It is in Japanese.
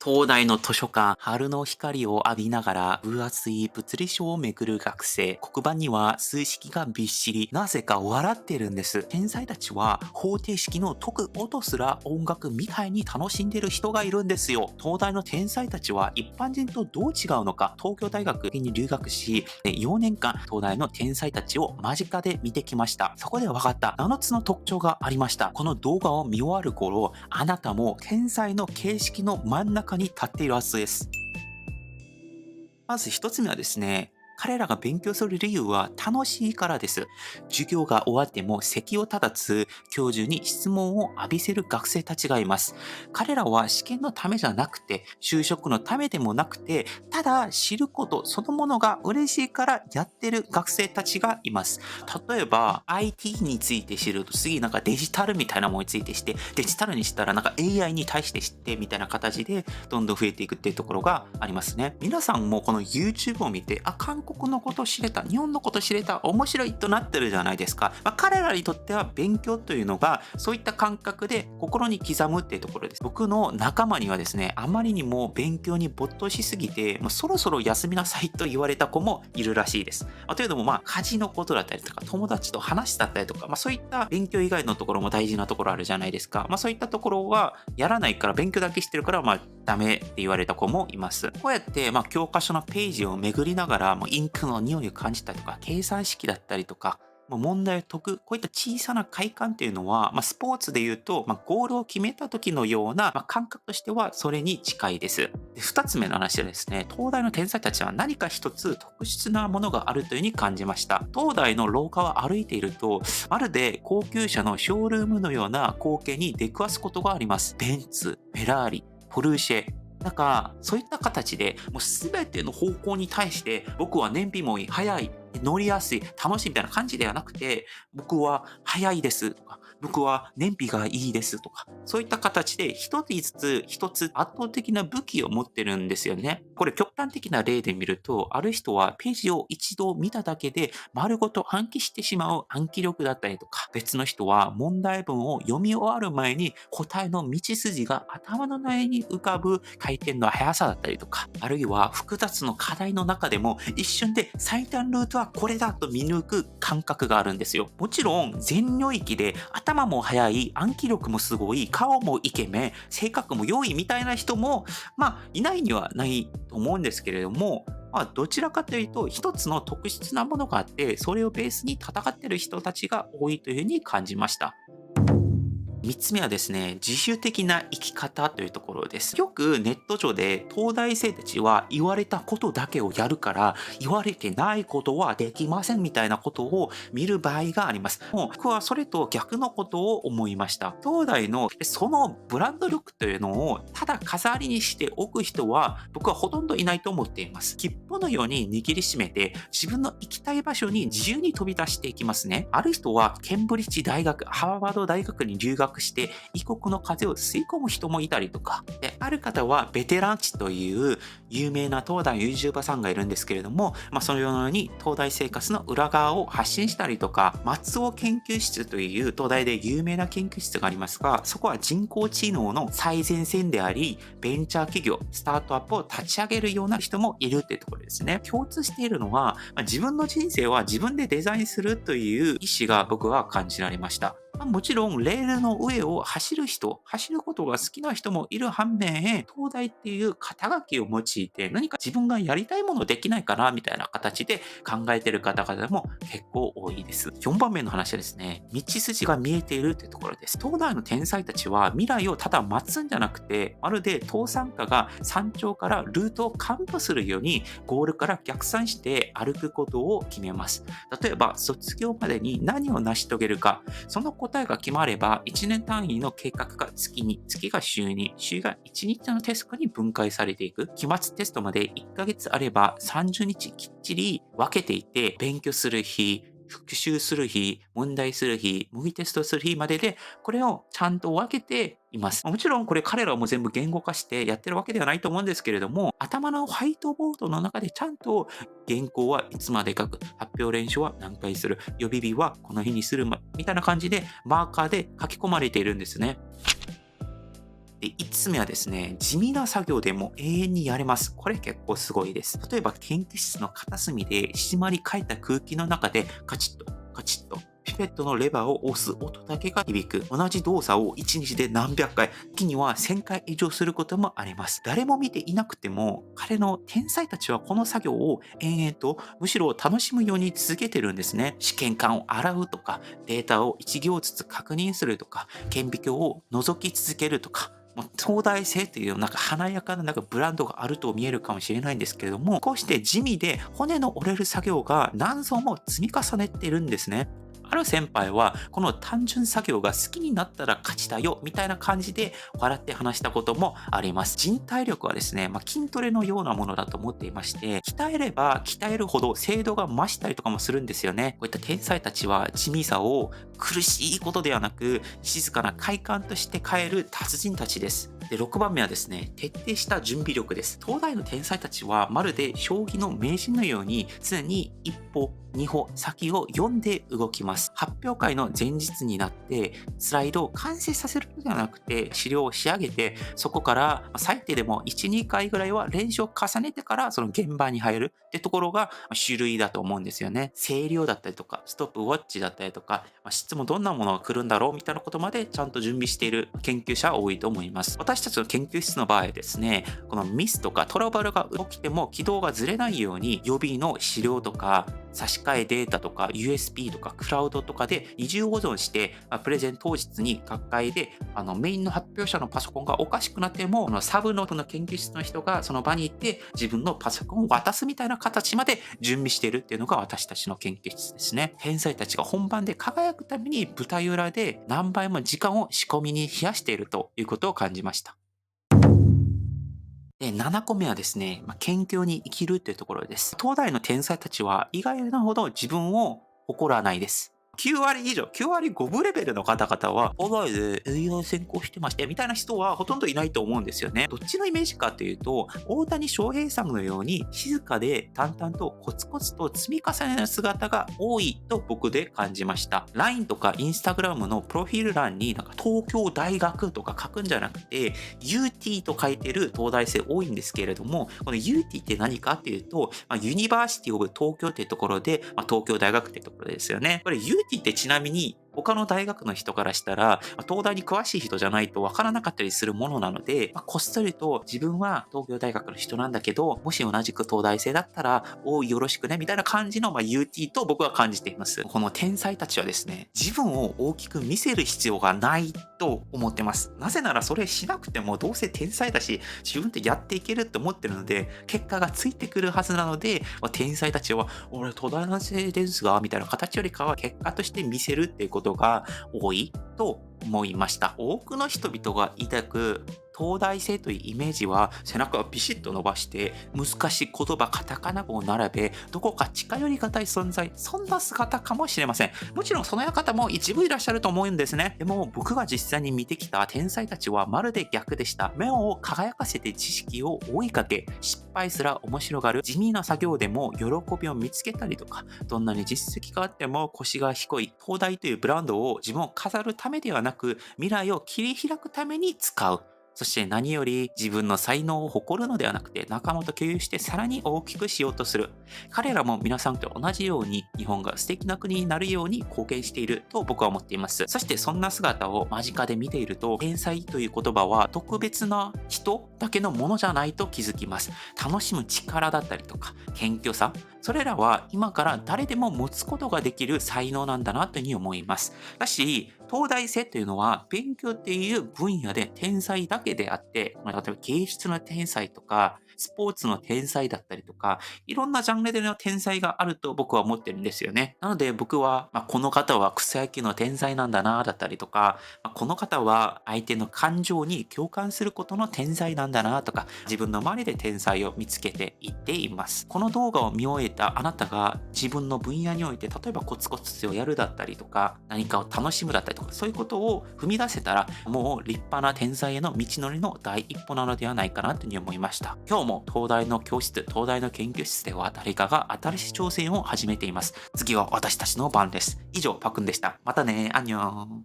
東大の図書館、春の光を浴びながら分厚い物理書をめぐる学生。黒板には数式がびっしり、なぜか笑ってるんです。天才たちは方程式の解く音すら音楽みたいに楽しんでる人がいるんですよ。東大の天才たちは一般人とどう違うのか、東京大学に留学し、4年間東大の天才たちを間近で見てきました。そこで分かった7つの特徴がありました。この動画を見終わる頃、あなたも天才の形式の真ん中に立っているはずです。まず一つ目はですね、彼らが勉強する理由は楽しいからです。授業が終わっても席を立たず、教授に質問を浴びせる学生たちがいます。彼らは試験のためじゃなくて、就職のためでもなくて、ただ知ることそのものが嬉しいからやってる学生たちがいます。例えば、IT について知ると次なんかデジタルみたいなものについてして、デジタルにしたらなんか AI に対して知ってみたいな形でどんどん増えていくっていうところがありますね。皆さんもこの YouTube を見て、韓国のこと知れた、日本のこと知れた、面白いとなってるじゃないですか。彼らにとっては勉強というのがそういった感覚で心に刻むっていうところです。僕の仲間にはですね、あまりにも勉強に没頭しすぎて、もうそろそろ休みなさいと言われた子もいるらしいです。というのも家事のことだったりとか、友達と話だったりとか、そういった勉強以外のところも大事なところあるじゃないですか。そういったところはやらないから、勉強だけしてるから、ダメって言われた子もいます。こうやって、教科書のページを巡りながら、インクの匂いを感じたりとか、計算式だったりとか、問題を解く、こういった小さな快感っていうのは、スポーツで言うと、ゴールを決めた時のような、感覚としてはそれに近いです。で、二つ目の話はですね、東大の天才たちは何か一つ特殊なものがあるというふうに感じました。東大の廊下を歩いていると、まるで高級車のショールームのような光景に出くわすことがあります。ベンツ、フェラーリ、ポルシェ、そういった形で、もうすべての方向に対して、僕は燃費もいい、速い、乗りやすい、楽しいみたいな感じではなくて、僕は速いですとか、僕は燃費がいいですとか、そういった形で一つずつ一つ圧倒的な武器を持ってるんですよね。これ極端的な例で見ると、ある人はページを一度見ただけで丸ごと暗記してしまう暗記力だったりとか、別の人は問題文を読み終わる前に答えの道筋が頭の内に浮かぶ回転の速さだったりとか、あるいは複雑の課題の中でも一瞬で最短ルートはこれだと見抜く感覚があるんですよ。もちろん全領域で頭も速い、暗記力もすごい、顔もイケメン、性格も良いみたいな人もいないにはないと思うんですけれども、どちらかというと一つの特殊なものがあって、それをベースに戦っている人たちが多いというふうに感じました。3つ目はですね、自主的な生き方というところです。よくネット上で東大生たちは言われたことだけをやるから、言われてないことはできませんみたいなことを見る場合があります。もう僕はそれと逆のことを思いました。東大のそのブランド力というのをただ飾りにしておく人は僕はほとんどいないと思っています。切符のように握りしめて自分の行きたい場所に自由に飛び出していきますね。ある人はケンブリッジ大学、ハーバード大学に留学して異国の風を吸い込む人もいたりとか、である方はベテランチという有名な東大 YouTuber さんがいるんですけれども、そのように東大生活の裏側を発信したりとか、松尾研究室という東大で有名な研究室がありますが、そこは人工知能の最前線であり、ベンチャー企業、スタートアップを立ち上げるような人もいるっていうところですね。共通しているのは、自分の人生は自分でデザインするという意思が僕は感じられました。もちろん、レールの上を走る人、走ることが好きな人もいる反面、東大っていう肩書きを用いて、何か自分がやりたいものできないかな、みたいな形で考えている方々も結構多いです。4番目の話はですね、道筋が見えているというところです。東大の天才たちは未来をただ待つんじゃなくて、まるで登山家が山頂からルートをカウントするように、ゴールから逆算して歩くことを決めます。例えば、卒業までに何を成し遂げるか、その答えが決まれば、1年単位の計画が月に、月が週に、週が1日のテストに分解されていく。期末テストまで1ヶ月あれば30日きっちり分けていて、勉強する日、復習する日、問題する日、模擬テストする日までで、これをちゃんと分けています。もちろんこれ彼らも全部言語化してやってるわけではないと思うんですけれども、頭のホワイトボードの中でちゃんと原稿はいつまで書く、発表練習は何回する、予備日はこの日にするみたいな感じでマーカーで書き込まれているんですね。で、5つ目はですね、地味な作業でも永遠にやれます。これ結構すごいです。例えば研究室の片隅で閉まり返った空気の中でカチッとカチッとピペットのレバーを押す音だけが響く。同じ動作を1日で何百回、時には1000回以上することもあります。誰も見ていなくても、彼の天才たちはこの作業を延々と、むしろ楽しむように続けてるんですね。試験管を洗うとか、データを1行ずつ確認するとか、顕微鏡を覗き続けるとか、もう東大生というなんか華やかななんかブランドがあると見えるかもしれないんですけれども、こうして地味で骨の折れる作業が何層も積み重ねているんですね。ある先輩は、この単純作業が好きになったら勝ちだよ、みたいな感じで笑って話したこともあります。人体力はですね、筋トレのようなものだと思っていまして、鍛えれば鍛えるほど精度が増したりとかもするんですよね。こういった天才たちは地味さを苦しいことではなく、静かな快感として変える達人たちです。で、6番目はですね、徹底した準備力です。東大の天才たちはまるで将棋の名人のように常に一歩、二歩先を読んで動きます。発表会の前日になってスライドを完成させるのではなくて資料を仕上げて、そこから最低でも1、2回ぐらいは練習を重ねてからその現場に入るってところが主類だと思うんですよね。声量だったりとか、ストップウォッチだったりとか、質もどんなものが来るんだろうみたいなことまでちゃんと準備している研究者は多いと思います。私たちの研究室の場合ですね、このミスとかトラブルが起きても軌道がずれないように予備の資料とか差し替えデータとか USB とかクラウドとかで二重保存して、プレゼン当日に学会でメインの発表者のパソコンがおかしくなっても、サブの研究室の人がその場に行って自分のパソコンを渡すみたいな形まで準備しているっていうのが私たちの研究室ですね。天才たちが本番で輝くために舞台裏で何倍も時間を仕込みに費やしているということを感じました。で、7個目はですね、謙虚に生きるというところです。東大の天才たちは意外なほど自分を誇らないです。9割以上、9割5分レベルの方々は、東大で営業専攻してまして、みたいな人はほとんどいないと思うんですよね。どっちのイメージかというと、大谷翔平さんのように静かで淡々とコツコツと積み重ねる姿が多いと僕で感じました。LINE とか Instagram のプロフィール欄になんか東京大学とか書くんじゃなくて、UT と書いてる東大生多いんですけれども、この UT って何かっていうと、ユニバーシティオブ東京っていうところで、東京大学っていうところですよね。これ UT ってちなみに他の大学の人からしたら、東大に詳しい人じゃないとわからなかったりするものなので、こっそりと自分は東京大学の人なんだけど、もし同じく東大生だったら、よろしくね、みたいな感じの、UT と僕は感じています。この天才たちはですね、自分を大きく見せる必要がないと思ってます。なぜならそれしなくてもどうせ天才だし、自分ってやっていけるって思ってるので、結果がついてくるはずなので、天才たちは、俺東大の生ですが、みたいな形よりかは結果として見せるっていうことが多いと思いました。多くの人々が抱く東大生というイメージは背中をビシッと伸ばして難しい言葉カタカナ語を並べどこか近寄りがたい存在、そんな姿かもしれません。もちろんそのような方も一部いらっしゃると思うんですね。でも僕が実際に見てきた天才たちはまるで逆でした。目を輝かせて知識を追いかけ失敗すら面白がる地味な作業でも喜びを見つけたりとか、どんなに実績があっても腰が低い東大というブランドを自分を飾るためではなく未来を切り開くために使う。そして何より自分の才能を誇るのではなくて仲間と共有してさらに大きくしようとする。彼らも皆さんと同じように日本が素敵な国になるように貢献していると僕は思っています。そしてそんな姿を間近で見ていると天才という言葉は特別な人だけのものじゃないと気づきます。楽しむ力だったりとか謙虚さ、それらは今から誰でも持つことができる才能なんだなというふうに思います。だし、東大生というのは勉強っていう分野で天才だけであって、例えば芸術の天才とか、スポーツの天才だったりとか、いろんなジャンルでの天才があると僕は思ってるんですよね。なので僕は、この方は草野球の天才なんだな、だったりとか、この方は相手の感情に共感することの天才なんだなとか、自分の周りで天才を見つけていっています。この動画を見終えたあなたが自分の分野において、例えばコツコツをやるだったりとか、何かを楽しむだったりとか、そういうことを踏み出せたら、もう立派な天才への道のりの第一歩なのではないかなというふうに思いました。今日も東大の教室、東大の研究室では誰かが新しい挑戦を始めています。次は私たちの番です。以上、パクンでした。またね、アンニョン。